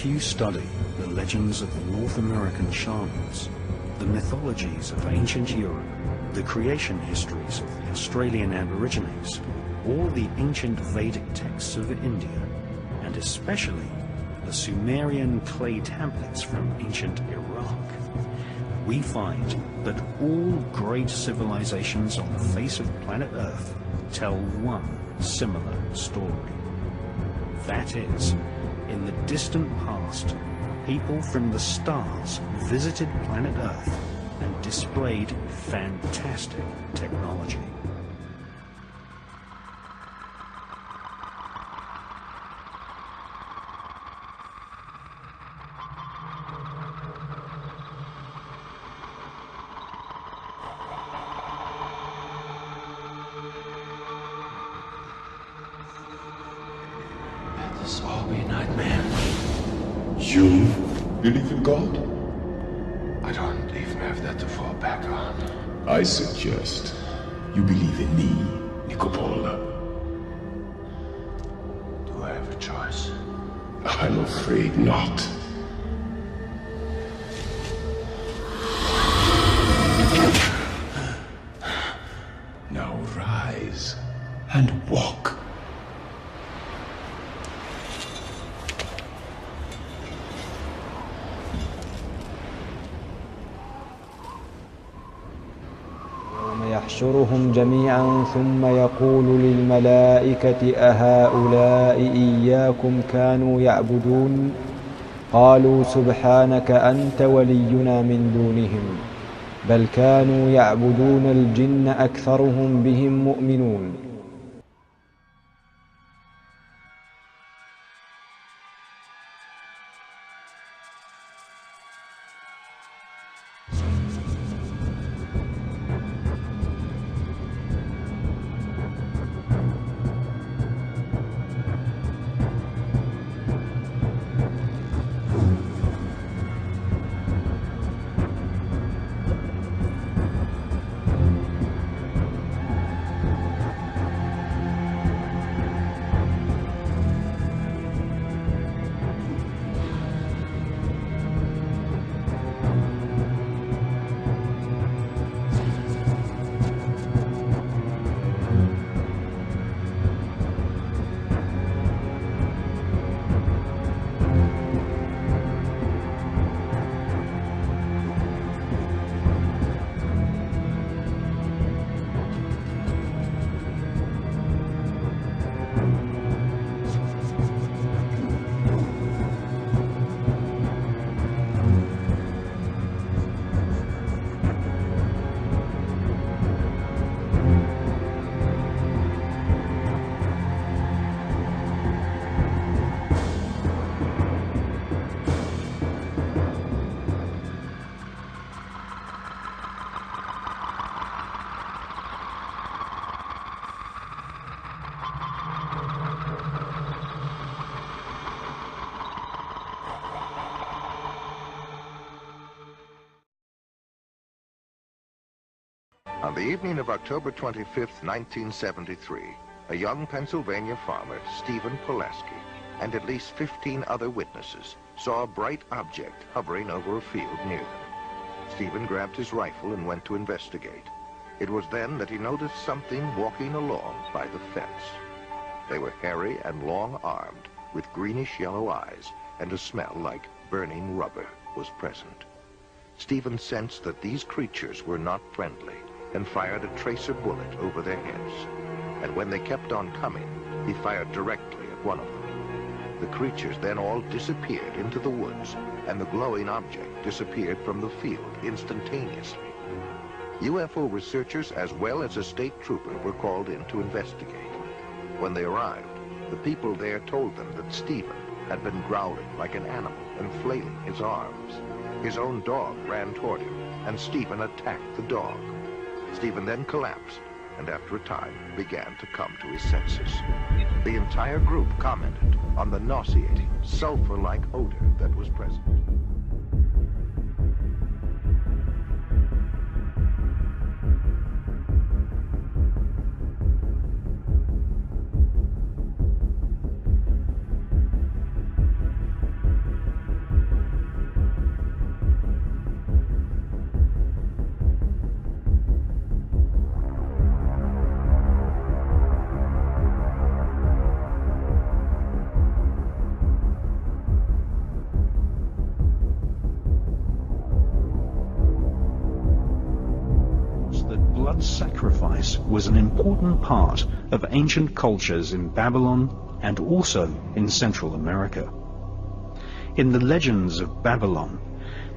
If you study the legends of the North American shamans, the mythologies of ancient Europe, the creation histories of the Australian Aborigines, or the ancient Vedic texts of India, and especially the Sumerian clay tablets from ancient Iraq, we find that all great civilizations on the face of planet Earth tell one similar story. That is, in the distant past, people from the stars visited planet Earth and displayed fantastic technology. This all be a nightmare. You believe in God? I don't even have that to fall back on. I suggest you believe in me, Nicopola. Do I have a choice? I'm afraid not. Now rise and walk. يحشرهم جميعا ثم يقول للملائكة أهؤلاء إياكم كانوا يعبدون قالوا سبحانك أنت ولينا من دونهم بل كانوا يعبدون الجن أكثرهم بهم مؤمنون. On the evening of October 25th, 1973, a young Pennsylvania farmer, Stephen Pulaski, and at least 15 other witnesses saw a bright object hovering over a field near them. Stephen grabbed his rifle and went to investigate. It was then that he noticed something walking along by the fence. They were hairy and long-armed, with greenish-yellow eyes, and a smell like burning rubber was present. Stephen sensed that these creatures were not friendly, and fired a tracer bullet over their heads. And when they kept on coming, he fired directly at one of them. The creatures then all disappeared into the woods, and the glowing object disappeared from the field instantaneously. UFO researchers as well as a state trooper were called in to investigate. When they arrived, the people there told them that Stephen had been growling like an animal and flailing his arms. His own dog ran toward him, and Stephen attacked the dog. Stephen then collapsed, and after a time began to come to his senses. The entire group commented on the nauseating, sulfur-like odor that was present. blood sacrifice was an important part of ancient cultures in Babylon and also in Central America. In the legends of Babylon,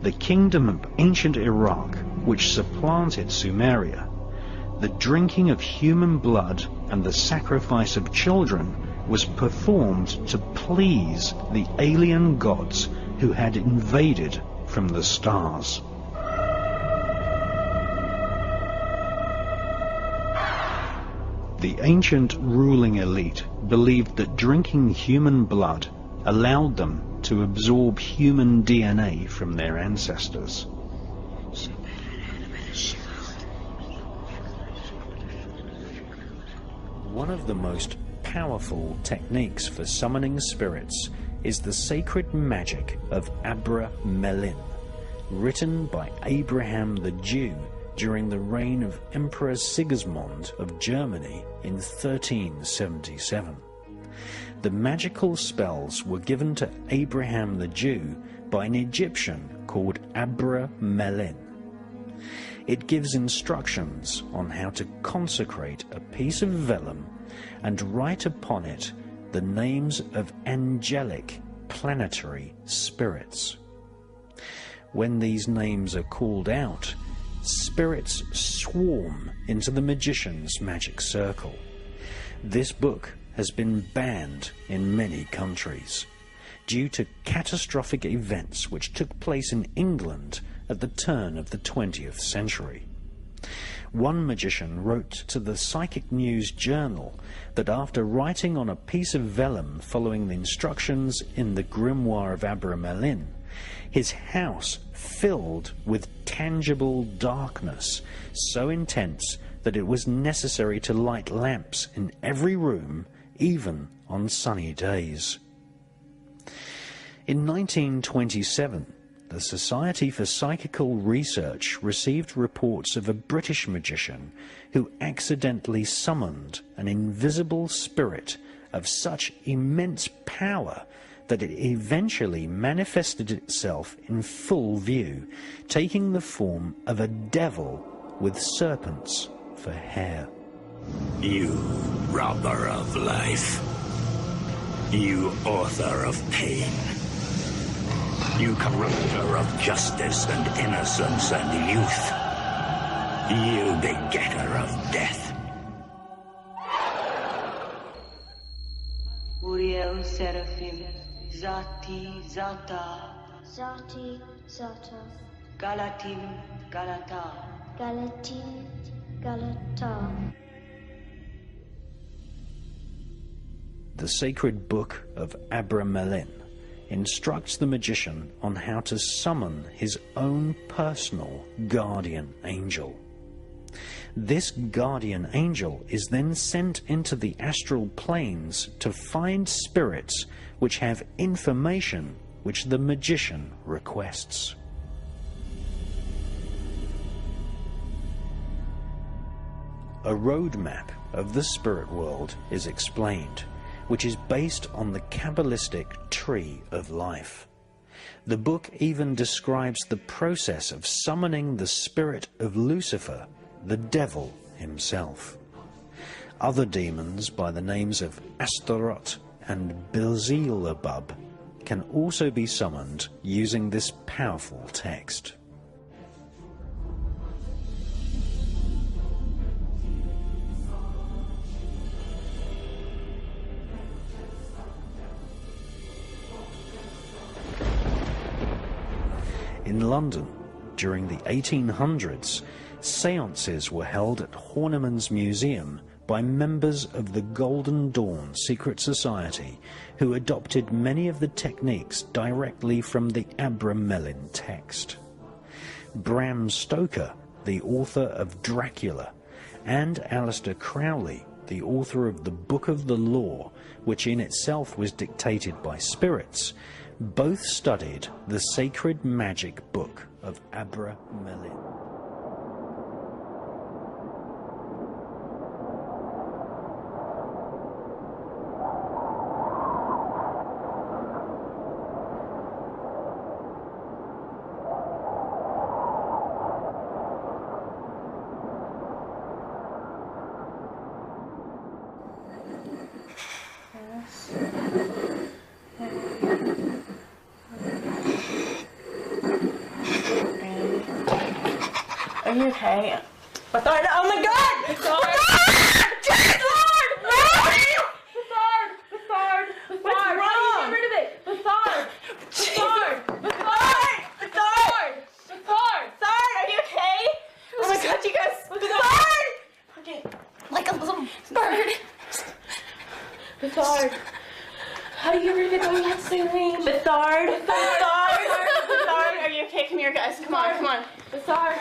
the kingdom of ancient Iraq, which supplanted Sumeria, the drinking of human blood and the sacrifice of children was performed to please the alien gods who had invaded from the stars. The ancient ruling elite believed that drinking human blood allowed them to absorb human DNA from their ancestors. One of the most powerful techniques for summoning spirits is the sacred magic of Abra Melin, written by Abraham the Jew during the reign of Emperor Sigismund of Germany in 1377. The magical spells were given to Abraham the Jew by an Egyptian called Abra Melin. It gives instructions on how to consecrate a piece of vellum and write upon it the names of angelic planetary spirits. When these names are called out, spirits swarm into the magician's magic circle. This book has been banned in many countries due to catastrophic events which took place in England at the turn of the 20th century. One magician wrote to the Psychic News Journal that after writing on a piece of vellum following the instructions in the grimoire of Abra Melin, his house filled with tangible darkness so intense that it was necessary to light lamps in every room, even on sunny days. In 1927, the Society for Psychical Research received reports of a British magician who accidentally summoned an invisible spirit of such immense power that it eventually manifested itself in full view, taking the form of a devil with serpents for hair. You robber of life. You author of pain. You corrupter of justice and innocence and youth. You begetter of death. Uriel Seraphim, Zati Zata, Zati Zata, Galatim Galata, Galatin Galata. The sacred book of Abra Melin instructs the magician on how to summon his own personal guardian angel. This guardian angel is then sent into the astral planes to find spirits which have information which the magician requests. A roadmap of the spirit world is explained, which is based on the Kabbalistic tree of life. The book even describes the process of summoning the spirit of Lucifer, the devil himself. Other demons by the names of Astaroth and Beelzebub can also be summoned using this powerful text. In London, during the 1800s, seances were held at Horniman's Museum by members of the Golden Dawn secret society who adopted many of the techniques directly from the Abra Melin text. Bram Stoker, the author of Dracula, and Aleister Crowley, the author of the Book of the Law, which in itself was dictated by spirits, both studied the sacred magic book of Abra Melin. you okay? Bethard, oh my god! Bethard! What's wrong? Get rid of it! Bethard! Bethard, are you okay? Oh my god, you guys! Bethard! Okay, like a little bird. Bethard. How do you get rid of it? Don't you have to say your name? Bethard! Bethard, are you okay? Come here, guys. Come on. Bethard.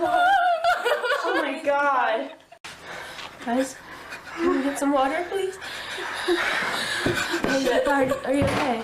Oh my god. Guys, can we get some water, please? Hey, Bethard, are you okay?